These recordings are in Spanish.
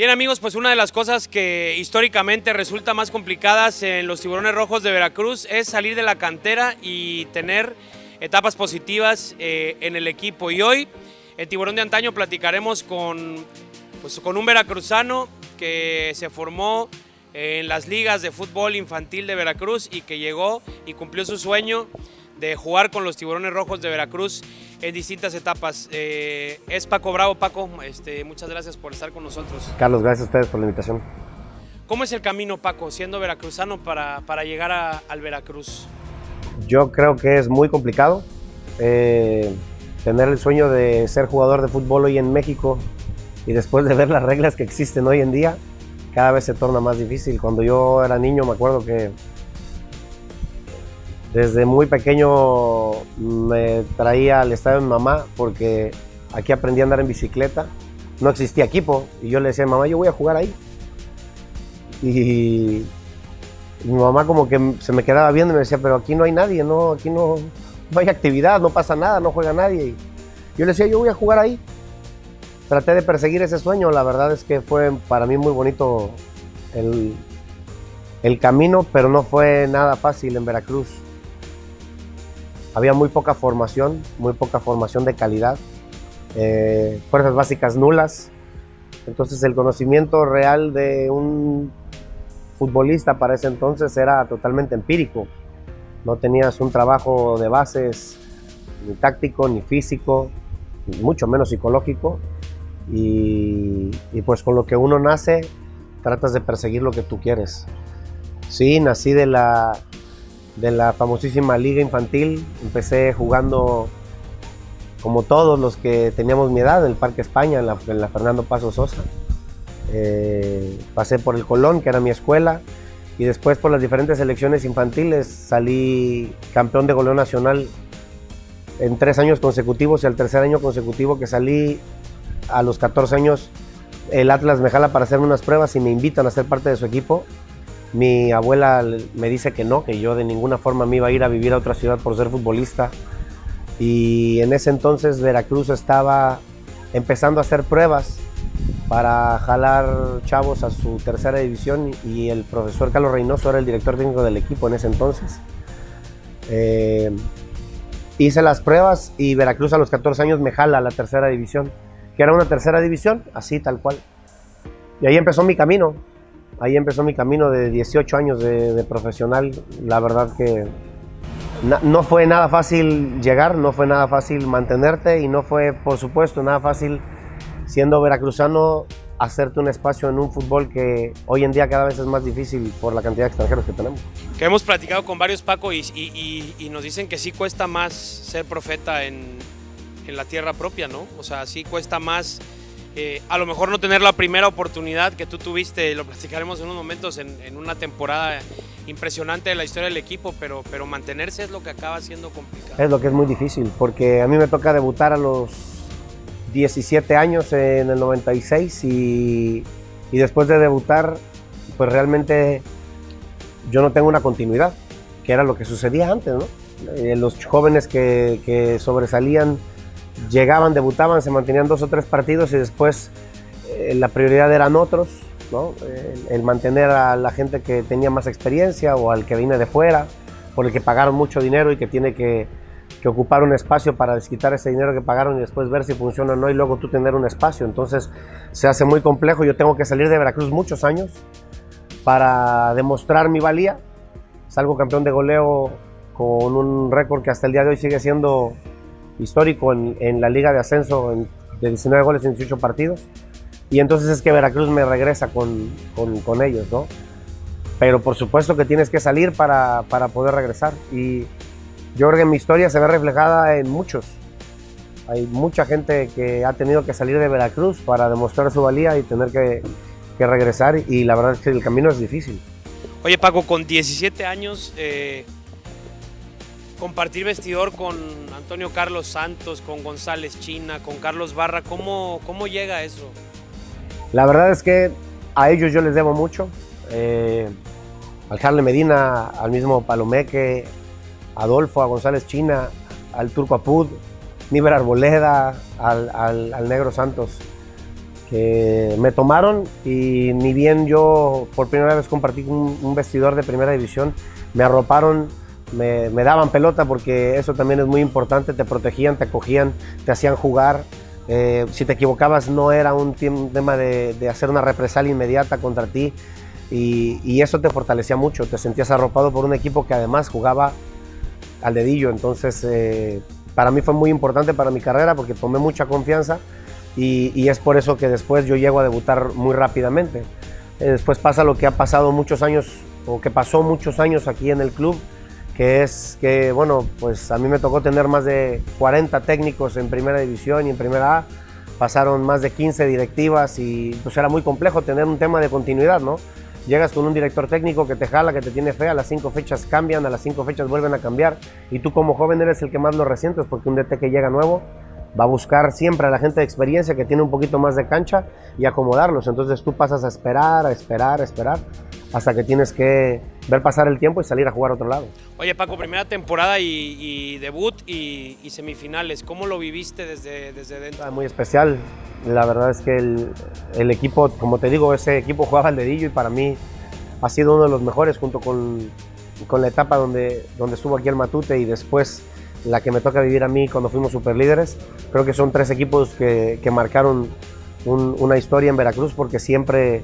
Bien amigos, pues una de las cosas que históricamente resulta más complicadas en los Tiburones Rojos de Veracruz es salir de la cantera y tener etapas positivas en el equipo. Y hoy, el Tiburón de Antaño, platicaremos con un veracruzano que se formó en las ligas de fútbol infantil de Veracruz y que llegó y cumplió su sueño de jugar con los Tiburones Rojos de Veracruz en distintas etapas. Es Paco Bravo. Paco, muchas gracias por estar con nosotros. Carlos, gracias a ustedes por la invitación. ¿Cómo es el camino, Paco, siendo veracruzano para llegar al Veracruz? Yo creo que es muy complicado tener el sueño de ser jugador de fútbol hoy en México y después de ver las reglas que existen hoy en día, cada vez se torna más difícil. Cuando yo era niño me acuerdo que desde muy pequeño me traía al estadio de mi mamá porque aquí aprendí a andar en bicicleta. No existía equipo y yo le decía a mi mamá, yo voy a jugar ahí. Y mi mamá como que se me quedaba viendo y me decía, pero aquí no hay nadie, ¿no? Aquí no hay actividad, no pasa nada, no juega nadie. Y yo le decía, yo voy a jugar ahí. Traté de perseguir ese sueño. La verdad es que fue para mí muy bonito el camino, pero no fue nada fácil en Veracruz. Había muy poca formación de calidad, fuerzas básicas nulas. Entonces el conocimiento real de un futbolista para ese entonces era totalmente empírico. No tenías un trabajo de bases, ni táctico, ni físico, ni mucho menos psicológico. Y pues con lo que uno nace, tratas de perseguir lo que tú quieres. Sí, nací de la famosísima liga infantil. Empecé jugando como todos los que teníamos mi edad en el Parque España, en la Fernando Paso Sosa. Pasé por el Colón, que era mi escuela, y después por las diferentes selecciones infantiles salí campeón de goleo nacional en 3 años consecutivos, y al tercer año consecutivo que salí, a los 14 años, el Atlas me jala para hacerme unas pruebas y me invitan a ser parte de su equipo. Mi abuela me dice que no, que yo de ninguna forma me iba a ir a vivir a otra ciudad por ser futbolista. Y en ese entonces Veracruz estaba empezando a hacer pruebas para jalar chavos a su tercera división, y el profesor Carlos Reynoso era el director técnico del equipo en ese entonces. Hice las pruebas y Veracruz a los 14 años me jala a la tercera división, que era una tercera división, así tal cual. Y ahí empezó mi camino. Ahí empezó mi camino de 18 años de profesional. La verdad que no fue nada fácil llegar, no fue nada fácil mantenerte, y no fue, por supuesto, nada fácil, siendo veracruzano, hacerte un espacio en un fútbol que hoy en día cada vez es más difícil por la cantidad de extranjeros que tenemos. Que hemos platicado con varios, Paco, y nos dicen que sí cuesta más ser profeta en la tierra propia, ¿no? O sea, sí cuesta más. A lo mejor no tener la primera oportunidad que tú tuviste, lo platicaremos en unos momentos, en una temporada impresionante de la historia del equipo, pero mantenerse es lo que acaba siendo complicado. Es lo que es muy difícil, porque a mí me toca debutar a los 17 años en el 96, y después de debutar, pues realmente yo no tengo una continuidad, que era lo que sucedía antes, ¿no? Los jóvenes que sobresalían llegaban, debutaban, se mantenían 2 o 3 partidos y después la prioridad eran otros, ¿no? El mantener a la gente que tenía más experiencia o al que viene de fuera, por el que pagaron mucho dinero y que tiene que ocupar un espacio para desquitar ese dinero que pagaron y después ver si funciona o no, y luego tú tener un espacio. Entonces se hace muy complejo. Yo tengo que salir de Veracruz muchos años para demostrar mi valía. Salgo campeón de goleo con un récord que hasta el día de hoy sigue siendo histórico en la liga de ascenso, de 19 goles en 18 partidos, y entonces es que Veracruz me regresa con ellos, ¿no? Pero por supuesto que tienes que salir para poder regresar, y yo creo que mi historia se ve reflejada en muchos. Hay mucha gente que ha tenido que salir de Veracruz para demostrar su valía y tener que regresar, y la verdad es que el camino es difícil. Oye, Paco, con 17 años, compartir vestidor con Antonio Carlos Santos, con González China, con Carlos Barra, ¿cómo llega eso? La verdad es que a ellos yo les debo mucho, al Harle Medina, al mismo Palomeque, a Adolfo, a González China, al Turco Apud, Níber Arboleda, al Negro Santos, que me tomaron y ni bien yo por primera vez compartí un vestidor de primera división, me arroparon, me daban pelota porque eso también es muy importante, te protegían, te acogían, te hacían jugar. Si te equivocabas no era un tema de hacer una represalia inmediata contra ti y eso te fortalecía mucho, te sentías arropado por un equipo que además jugaba al dedillo, entonces para mí fue muy importante para mi carrera porque tomé mucha confianza y es por eso que después yo llego a debutar muy rápidamente. Después pasa lo que ha pasado muchos años o que pasó muchos años aquí en el club, que es que, bueno, pues a mí me tocó tener más de 40 técnicos en primera división y en primera A, pasaron más de 15 directivas y pues era muy complejo tener un tema de continuidad, ¿no? Llegas con un director técnico que te jala, que te tiene fe, a las 5 fechas cambian, a las 5 fechas vuelven a cambiar y tú como joven eres el que más lo resientes porque un DT que llega nuevo va a buscar siempre a la gente de experiencia que tiene un poquito más de cancha y acomodarlos, entonces tú pasas a esperar, hasta que tienes que ver pasar el tiempo y salir a jugar a otro lado. Oye Paco, primera temporada y debut y semifinales, ¿cómo lo viviste desde dentro? Muy especial, la verdad es que el equipo, como te digo, ese equipo jugaba al dedillo y para mí ha sido uno de los mejores junto con la etapa donde estuvo aquí el Matute y después la que me toca vivir a mí cuando fuimos superlíderes. Creo que son 3 equipos que marcaron una historia en Veracruz porque siempre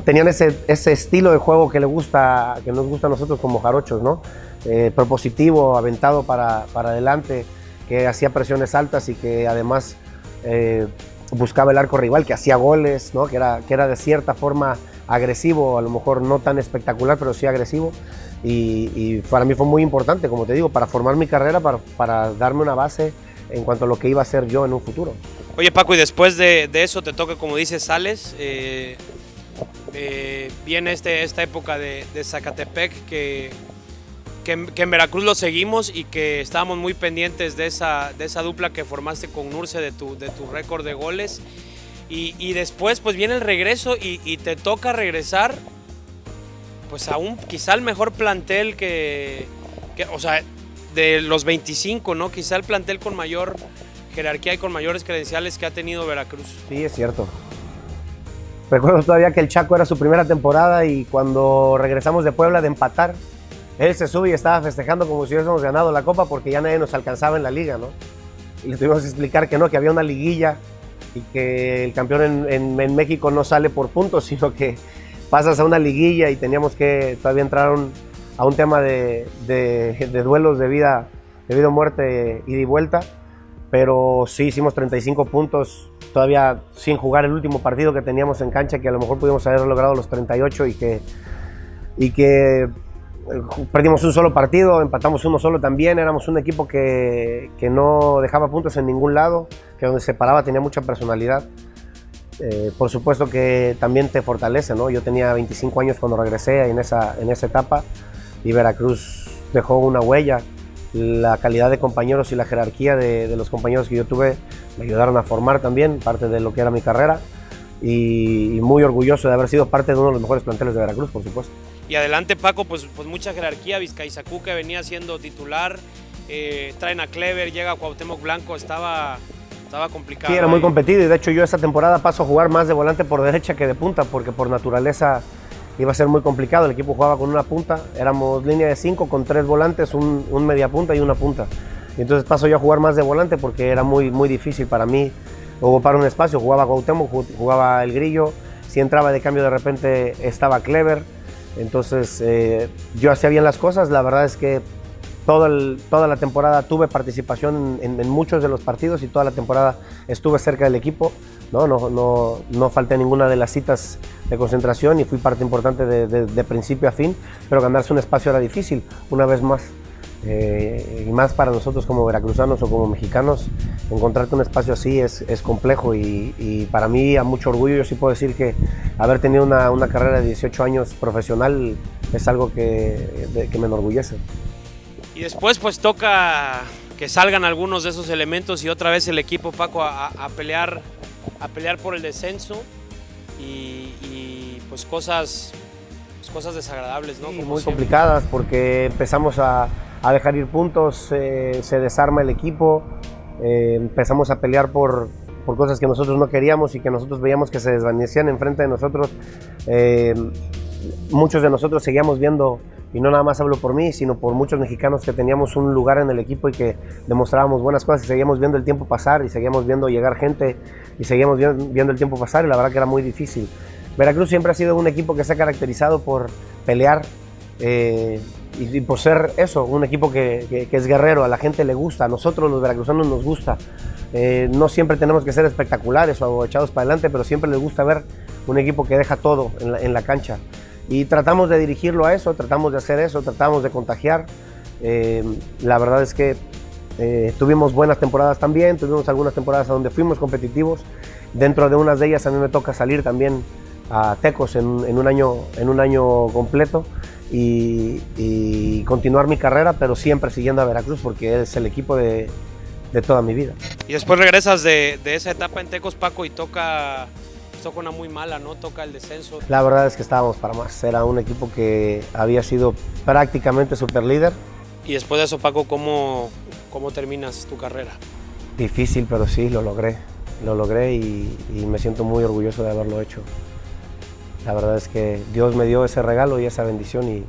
tenían ese estilo de juego que nos gusta a nosotros como jarochos, ¿no? Propositivo, aventado para adelante, que hacía presiones altas y que además buscaba el arco rival, que hacía goles, ¿no? que era de cierta forma agresivo, a lo mejor no tan espectacular, pero sí agresivo. Y para mí fue muy importante, como te digo, para formar mi carrera, para darme una base en cuanto a lo que iba a ser yo en un futuro. Oye Paco, y después de eso te toca, como dices, sales, viene esta época de Zacatepec que en Veracruz lo seguimos y que estábamos muy pendientes de esa dupla que formaste con Nurce, de tu récord de goles. Y después pues viene el regreso y te toca regresar pues a quizá el mejor plantel o sea, de los 25, ¿no? Quizá el plantel con mayor jerarquía y con mayores credenciales que ha tenido Veracruz. Sí, es cierto. Recuerdo todavía que el Chaco era su primera temporada y cuando regresamos de Puebla de empatar, él se sube y estaba festejando como si hubiésemos ganado la Copa porque ya nadie nos alcanzaba en la liga, ¿no? Y le tuvimos que explicar que no, que había una liguilla y que el campeón en México no sale por puntos, sino que pasas a una liguilla y teníamos que todavía entrar a un tema de duelos de vida o muerte, ida y vuelta. Pero sí hicimos 35 puntos, todavía sin jugar el último partido que teníamos en cancha, que a lo mejor pudimos haber logrado los 38 y que perdimos un solo partido, empatamos uno solo también. Éramos un equipo que no dejaba puntos en ningún lado, que donde se paraba tenía mucha personalidad. Por supuesto que también te fortalece, ¿no? Yo tenía 25 años cuando regresé en esa etapa y Veracruz dejó una huella. La calidad de compañeros y la jerarquía de los compañeros que yo tuve me ayudaron a formar también parte de lo que era mi carrera y muy orgulloso de haber sido parte de uno de los mejores planteles de Veracruz, por supuesto. Y adelante Paco, pues mucha jerarquía, Vizcaizacú que venía siendo titular, traen a Clever, llega Cuauhtémoc Blanco, estaba complicado. Sí, era muy competido y de hecho yo esa temporada paso a jugar más de volante por derecha que de punta porque por naturaleza iba a ser muy complicado. El equipo jugaba con una punta, éramos línea de 5 con 3 volantes, un media punta y una punta. Y entonces paso yo a jugar más de volante porque era muy, muy difícil para mí ocupar un espacio. Jugaba Cuauhtémoc, jugaba el Grillo, si entraba de cambio de repente estaba Clever. Entonces yo hacía bien las cosas. La verdad es que toda la temporada tuve participación en muchos de los partidos y toda la temporada estuve cerca del equipo. No falté ninguna de las citas de concentración y fui parte importante de principio a fin, pero ganarse un espacio era difícil, una vez más. Y más para nosotros como veracruzanos o como mexicanos, encontrarte un espacio así es complejo y para mí a mucho orgullo. Yo sí puedo decir que haber tenido una carrera de 18 años profesional es algo que me enorgullece. Y después pues toca que salgan algunos de esos elementos y otra vez el equipo, Paco, a pelear por el descenso y pues cosas desagradables, ¿no? Sí, como muy siempre. complicadas porque empezamos a dejar ir puntos, se desarma el equipo, empezamos a pelear por por cosas que nosotros no queríamos y que nosotros veíamos que se desvanecían enfrente de nosotros. Muchos de nosotros seguíamos viendo, y no nada más hablo por mí, sino por muchos mexicanos que teníamos un lugar en el equipo y que demostrábamos buenas cosas y seguíamos viendo el tiempo pasar y seguíamos viendo llegar gente y seguíamos viendo el tiempo pasar, y la verdad que era muy difícil. Veracruz siempre ha sido un equipo que se ha caracterizado por pelear y por ser eso, un equipo que es guerrero. A la gente le gusta, a nosotros los veracruzanos nos gusta. No siempre tenemos que ser espectaculares o echados para adelante, pero siempre les gusta ver un equipo que deja todo en la cancha. Y tratamos de dirigirlo a eso, tratamos de hacer eso, tratamos de contagiar. La verdad es que tuvimos buenas temporadas también, tuvimos algunas temporadas donde fuimos competitivos. Dentro de unas de ellas a mí me toca salir también a Tecos en un año completo y continuar mi carrera, pero siempre siguiendo a Veracruz porque es el equipo de toda mi vida. Y después regresas de esa etapa en Tecos, Paco, y toca una muy mala, ¿no? Toca el descenso. La verdad es que estábamos para más. Era un equipo que había sido prácticamente super líder. Y después de eso, Paco, ¿cómo terminas tu carrera? Difícil, pero sí, lo logré y me siento muy orgulloso de haberlo hecho. La verdad es que Dios me dio ese regalo y esa bendición y